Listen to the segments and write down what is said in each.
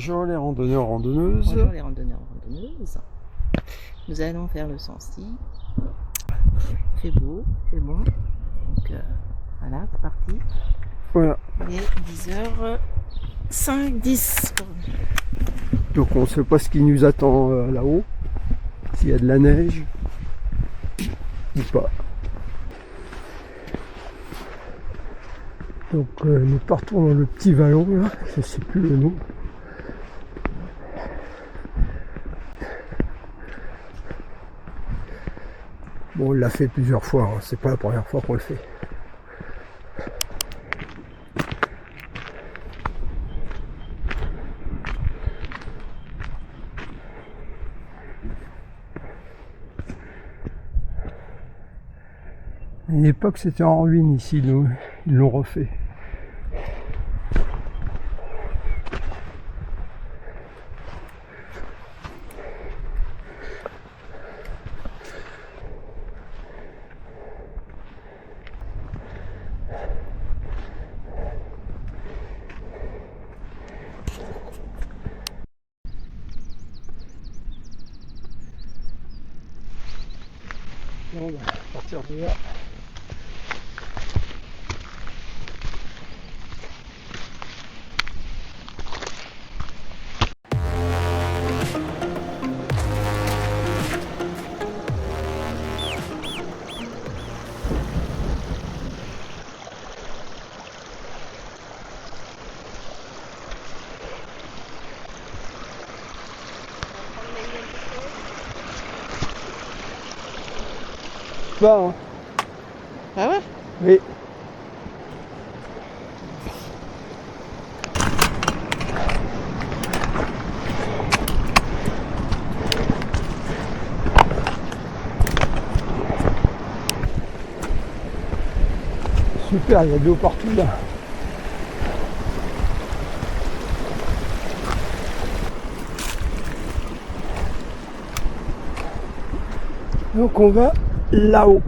Bonjour les randonneurs, randonneuses. Bonjour les randonneurs, randonneuses. Nous allons faire le Sancy. Il fait beau, c'est bon. Donc voilà, c'est parti. Voilà. Il est 10h05, 10. Donc on ne sait pas ce qui nous attend là-haut. S'il y a de la neige ou pas. Donc nous partons dans le petit vallon là, je ne sais plus le nom. Bon, on l'a fait plusieurs fois, hein. C'est pas la première fois qu'on le fait. À une époque, c'était en ruine ici, ils l'ont refait. Bon, bah, à partir de là. Bah, hein. Ah ouais? Oui. Super, il y a de l'eau partout là. Donc on va là-haut.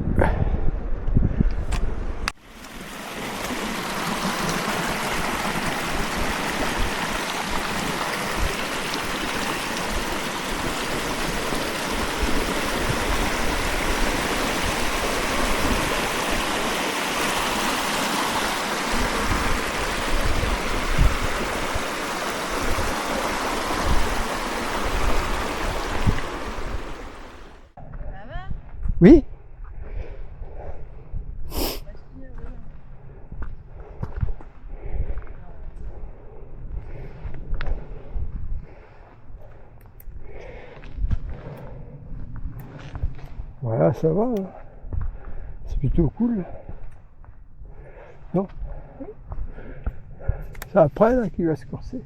Oui. Voilà, ça va. Hein. C'est plutôt cool. Non? C'est après là qu'il va se corser.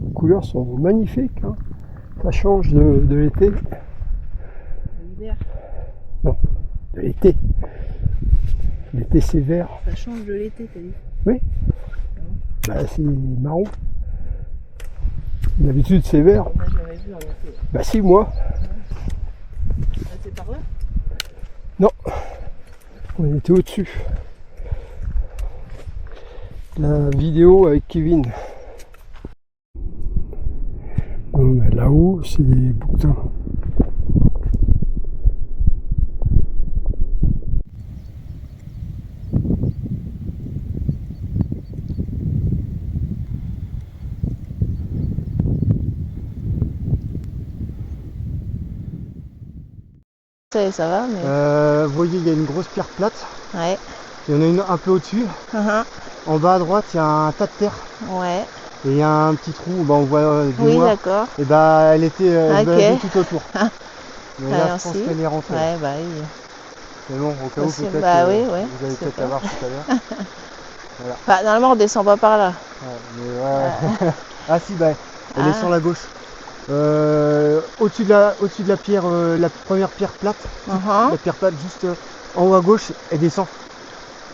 Les couleurs sont magnifiques. Hein. Ça change de l'été. L'hiver. Non, de l'été. L'été c'est vert. Ça change de l'été, t'as dit? Oui. Bah, c'est marron. D'habitude c'est vert. On n'a jamais vu en été. Bah si, moi. Ah, c'est par là? Non. On était au-dessus. La vidéo avec Kevin. Bon, bah, là-haut, c'est des bouquetins. Ça va, mais. Vous voyez, il y a une grosse pierre plate. Ouais. Il y en a une un peu au-dessus. En bas à droite, il y a un tas de terre. Ouais. Et il y a un petit trou où on voit du Oui, noir. d'accord. Et bah, elle était baladée tout autour. Mais là, je pense Merci. qu'elle est rentrée. Ouais, bah oui. Mais bon, au cas où, Possible. peut-être, Bah oui, ouais, vous allez c'est peut-être pas. la voir tout à l'heure. Voilà. Enfin, normalement, on descend pas par là. Ouais, mais ouais. Ah si, bah, elle est Ah. sur la gauche. Au-dessus de la pierre, la première pierre plate. La pierre plate juste en haut à gauche, elle descend.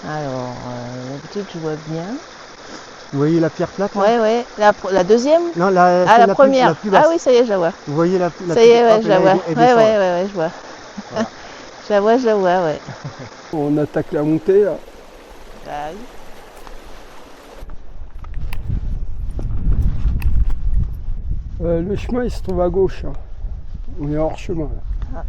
Alors, d'habitude, je vois bien. Vous voyez la pierre plate là? Ouais, ouais. La deuxième? Non, La première. la plus basse. Ah oui, ça y est, je la vois. Vous voyez la Ça y est, ouais, hop, je la vois. elle Ouais, descend, ouais, là. ouais, je vois. Voilà. Je la vois, ouais. On attaque la montée là. Bah oui. Le chemin il se trouve à gauche. Hein. On est hors chemin là. Ah.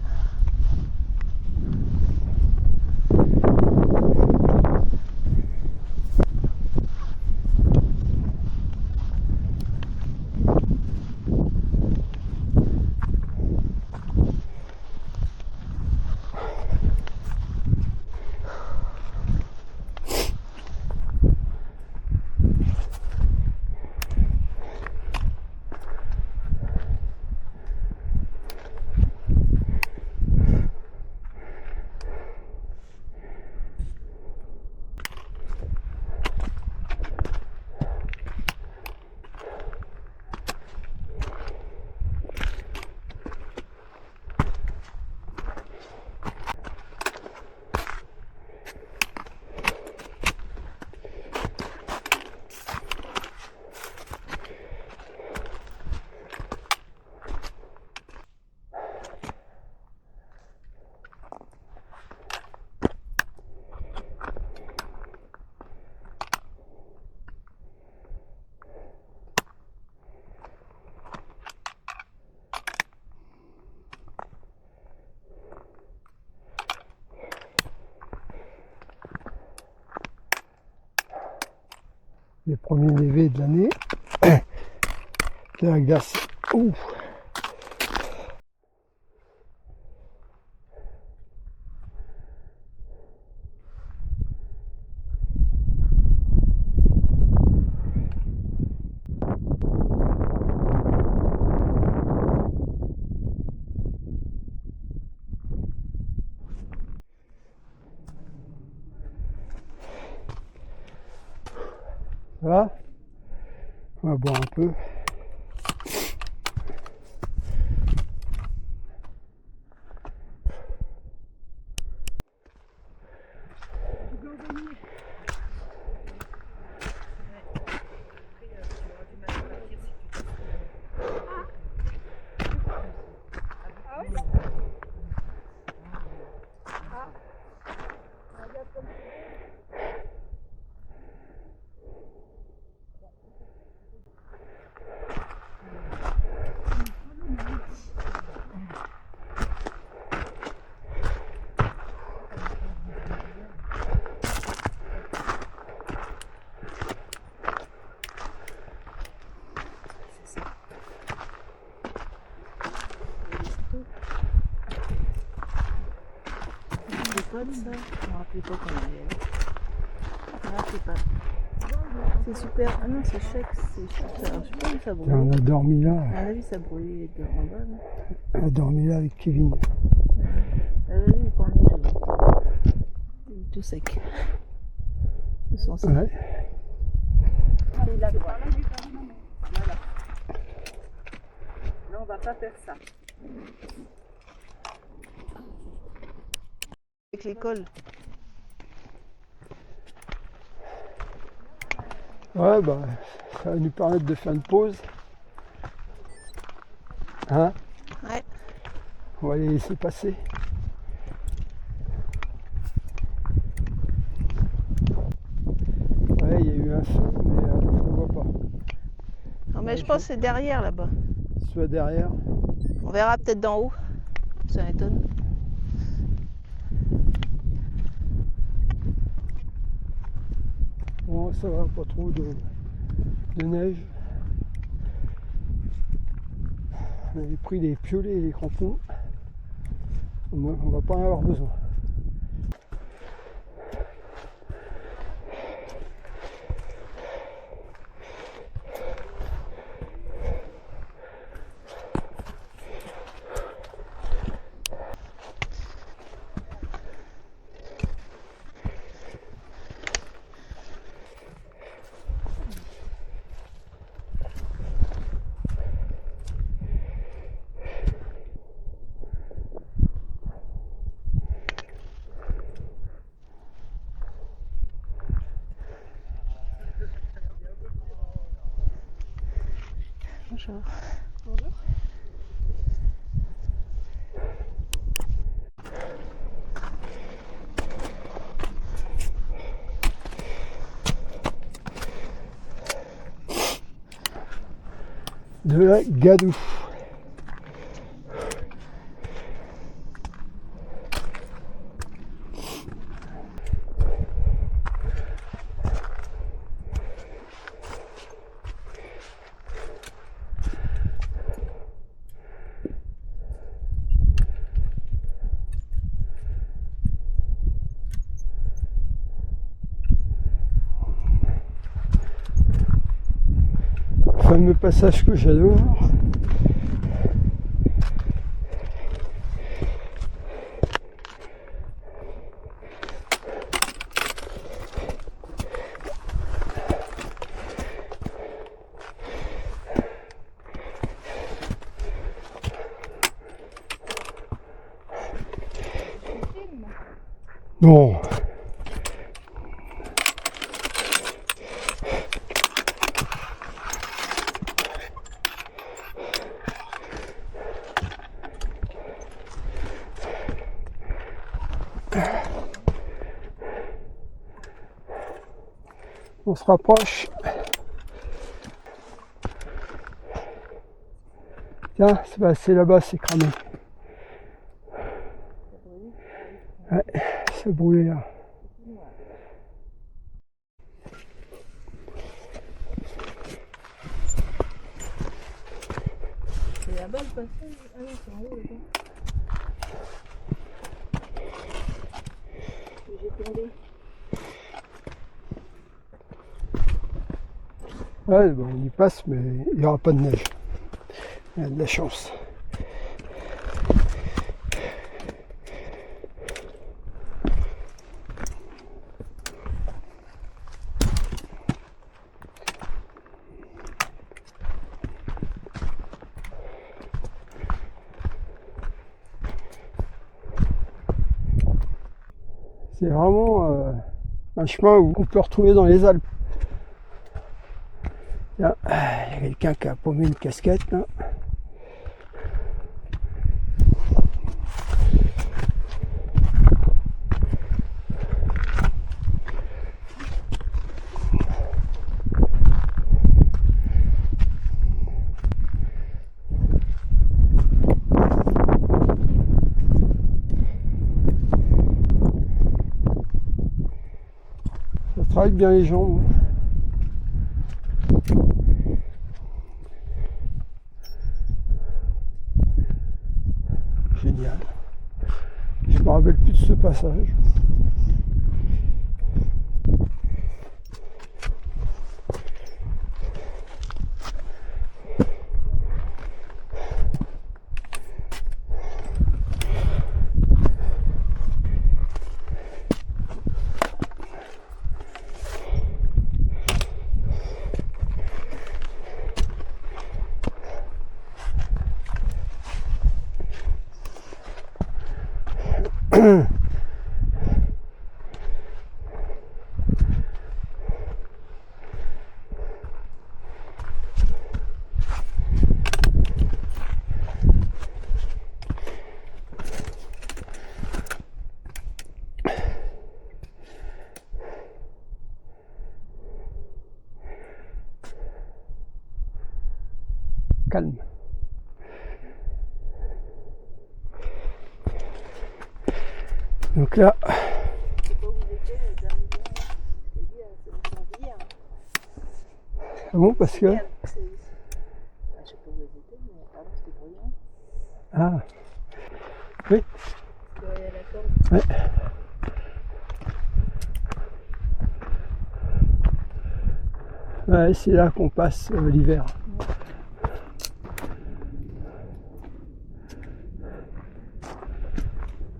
Les premiers névés de l'année. De la glace. Ouh. Ça va? On va boire un peu. Ça, je me rappelais pas qu'on avait. Ah, c'est pas. C'est super. Ah non, c'est chèque, c'est chèque. Je sais pas où ça brûle. On a dormi là. À mon avis, ça brûlait en bas. Là. On a dormi là avec Kevin. Oui, quand on est tout sec. Ils sont secs. Ouais. Et la droite. Voilà. Non, on va pas faire ça. Avec l'école. Ouais, bah, ça va nous permettre de faire une pause. Hein? Ouais. On va les laisser passer. Ouais, il y a eu un feu, mais je ne le vois pas. Non, mais je pense que c'est derrière là-bas. Soit derrière. On verra peut-être d'en haut. Ça m'étonne. Bon, ça va, pas trop de neige. On avait pris les piolets et les crampons. On va pas en avoir besoin. Bonjour. de la Gadoue. Fameux passage que j'adore. Non. On se rapproche. Tiens, c'est passé là-bas, c'est cramé. Ouais, c'est brûlé là. Et là-bas le passage, ah non, c'est en haut là-bas. J'ai tombé. Ouais, bon, on y passe, mais il n'y aura pas de neige. Il y a de la chance. C'est vraiment un chemin où on peut retrouver dans les Alpes. Là, il y a quelqu'un qui a paumé une casquette là. Ça travaille bien les jambes. Génial. Je me rappelle plus de ce passage. Calme. Donc là, Je sais pas où vous étiez, c'est vachement hier. ah bon, parce que... Je sais pas où vous étiez, mais apparemment c'était bruyant. Ah, oui, Parce qu'il y a la corde. ouais. Ouais, c'est là qu'on passe l'hiver.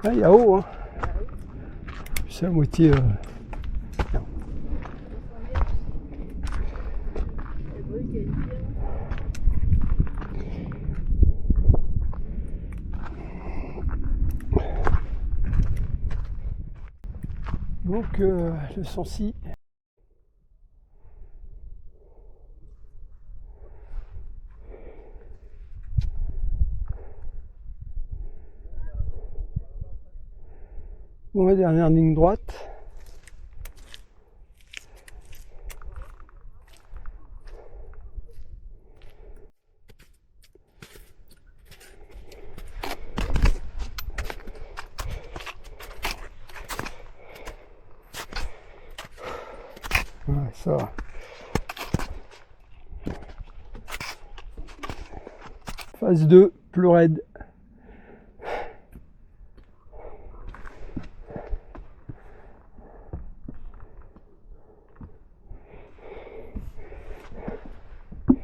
Ah, il y a haut, hein. C'est à moitié... Donc, le Sancy. Bon, la dernière ligne droite. Ouais, ça va. Phase 2, plus raide. De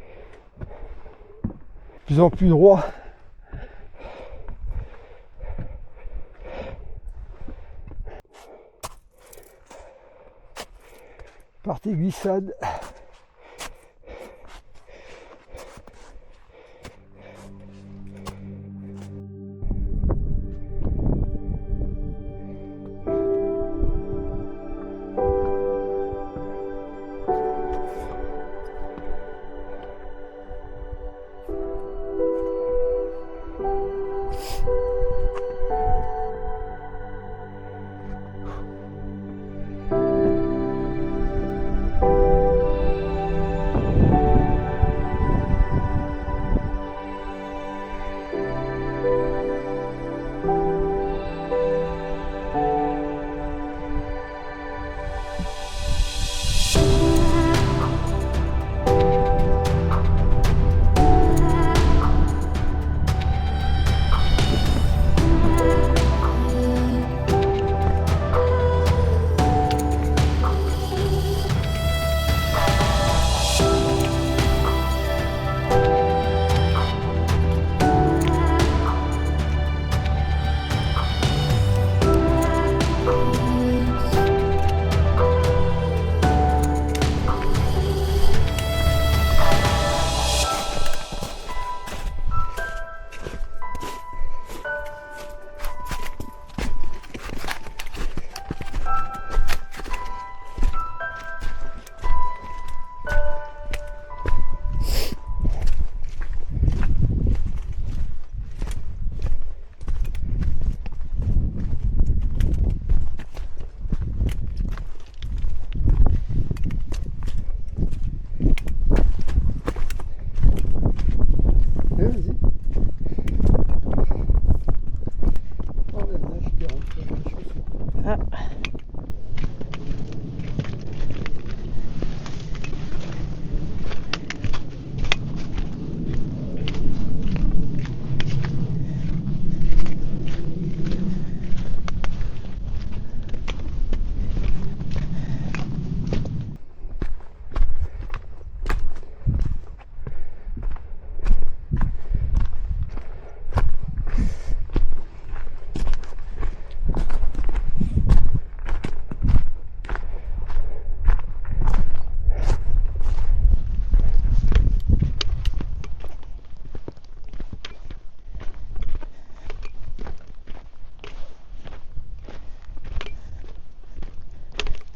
plus en plus droit. Partie glissade.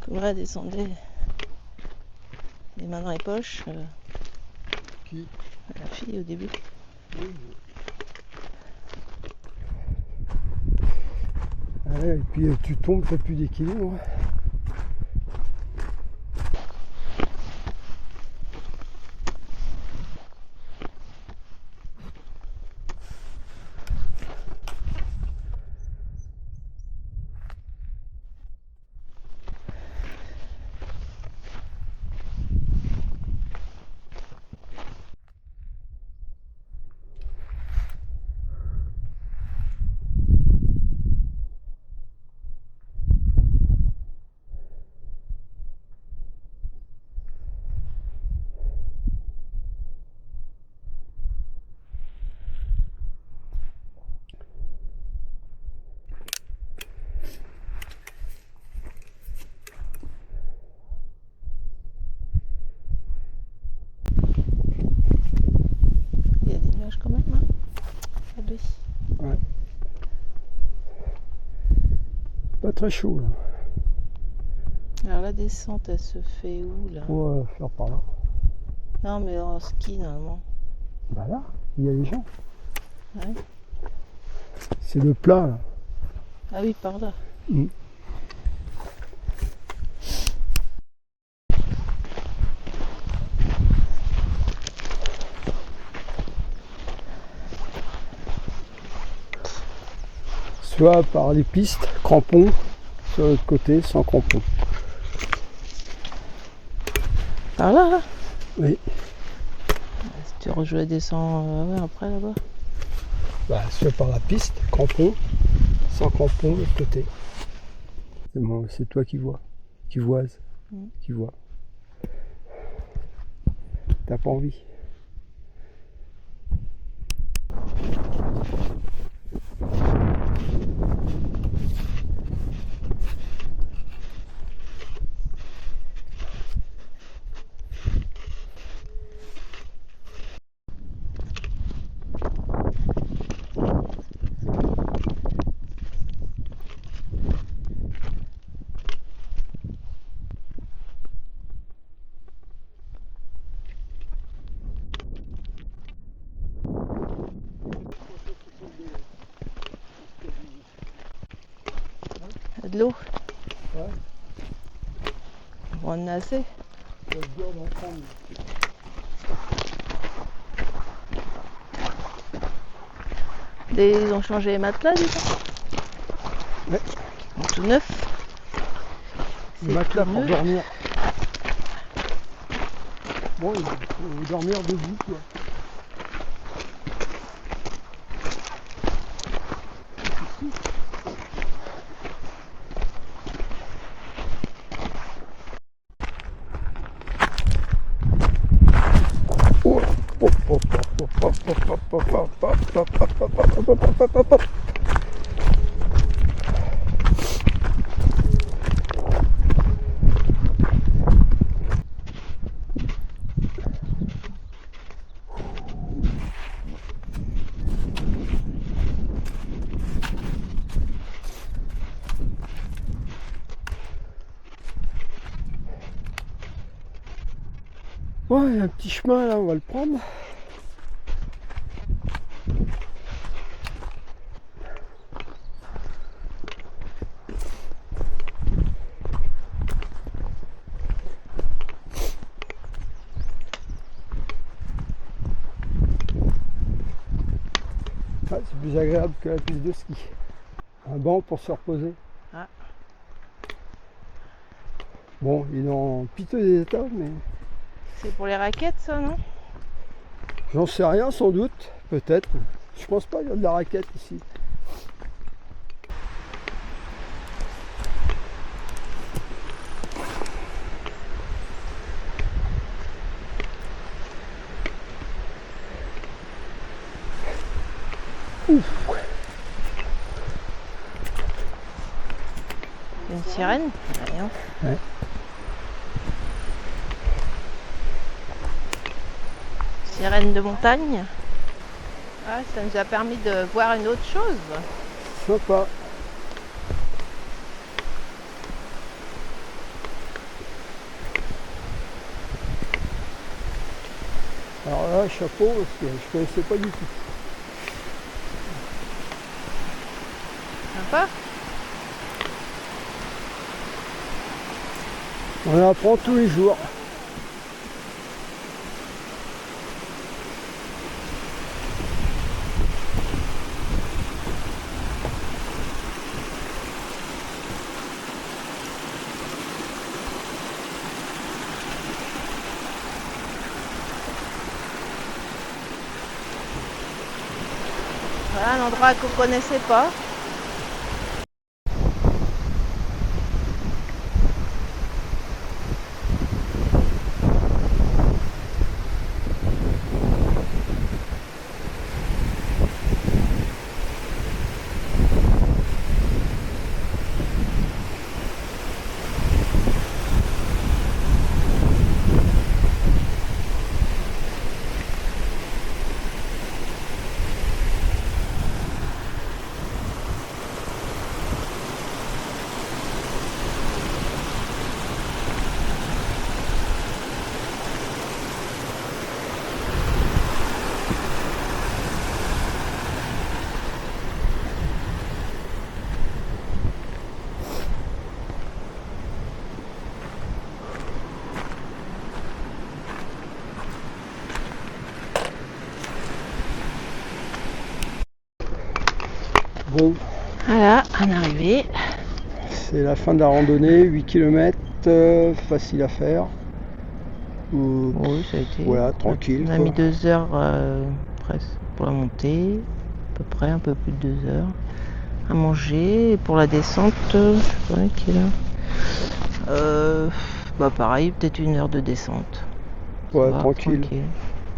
Là, descendait les mains dans les poches. Qui? La fille au début. Oui. Ouais, et puis tu tombes, t'as plus d'équilibre. Quand même, hein. Ouais. Pas très chaud là. Alors la descente, elle se fait où là? Faut faire par là. Non, mais en ski normalement. Bah là, il y a les gens. Ouais. C'est le plat là. Ah oui, par là. Mm. Soit par les pistes, crampons, sur l'autre côté, sans crampons. Par là, là. Oui. Si tu rejoues descends ouais, après là-bas. Bah, soit par la piste, crampon, sans crampon de l'autre côté. C'est bon, c'est toi qui vois, qui voise, qui vois. T'as pas envie. De l'eau. Ouais. On en a assez. C'est dur d'en prendre. Ils ont changé les matelas, du coup. Ouais. Ils sont tout neuf. Le matelas pour dormir. Bon, il faut dormir debout, quoi. Ouais, il y a un petit chemin là, on va le prendre. Ah, c'est plus agréable que la piste de ski. Un banc pour se reposer. Ah. Bon, il est en piteux état, mais C'est pour les raquettes, ça, non? j'en sais rien, sans doute, peut-être. Je pense pas qu'il y a de la raquette ici. Ouf. Une sirène? Rien. Ouais. Sirène de montagne. Ah, ça nous a permis de voir une autre chose. Sympa. Alors là, chapeau, parce que je connaissais pas du tout. Sympa. On en apprend tous les jours. Voilà un endroit qu'on connaissait pas. Bon, Voilà, en arrivée. c'est la fin de la randonnée, 8 km, facile à faire. Oui, ça a été. Voilà, tranquille. On a quoi. mis 2 heures presque pour la montée, à peu près, un peu plus de 2 heures à manger. Et pour la descente, je sais pas qui est là. Bah pareil, peut-être 1 heure de descente. Ça Ouais, va, tranquille.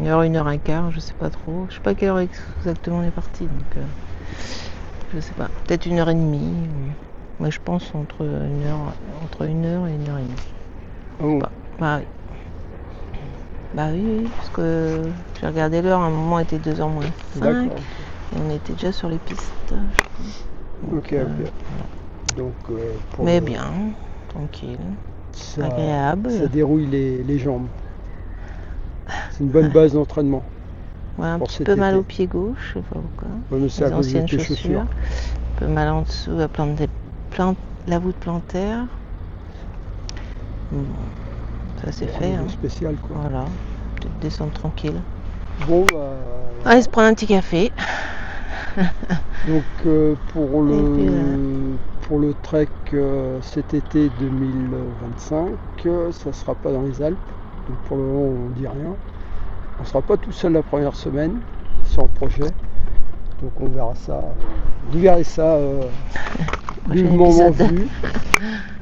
1 heure et quart, je sais pas trop. Je sais pas à quelle heure exactement on est parti, donc je sais pas. Peut-être 1h30. Moi je pense entre 1 heure et 1h30. Ah bon. Bah oui. Bah oui, parce que j'ai regardé l'heure, à un moment il était 2h moins 5 D'accord. et on était déjà sur les pistes. Ok. Donc, pour Mais le- bien, tranquille, ça, agréable. ça dérouille les jambes. C'est une bonne base d'entraînement. Ouais, un pour petit cet peu mal été. au pied gauche, je sais pas pourquoi. Ouais, mais c'est à Les cause de anciennes tes chaussures. chaussures. Un peu mal en dessous, la voûte plantaire. Bon, ça c'est fait. Rien de Hein. spécial quoi. Voilà, petite descente tranquille. Bon bah. Allez se prendre un petit café. Donc pour puis, pour le trek cet été 2025, ça sera pas dans les Alpes. Donc pour le moment on dit rien. On sera pas tout seul la première semaine sur le projet. Donc on verra ça. Vous verrez ça du Prochain moment épisode. venu.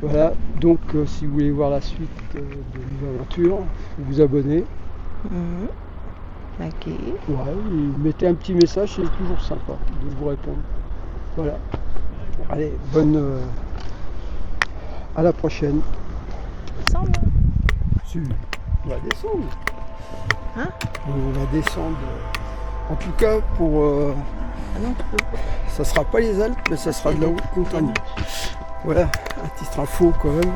Voilà. Donc si vous voulez voir la suite de l'aventure, vous abonnez. Mhm. Ok. Ouais, et mettez un petit message, c'est toujours sympa de vous répondre. Voilà. Allez, bonne. À la prochaine. Ensemble. Si, on va descendre. Hein? On va descendre. En tout cas, pour. Ah non, tu peux. Ça sera pas les Alpes, mais ça sera de la haute montagne. Voilà, un titre info quand même.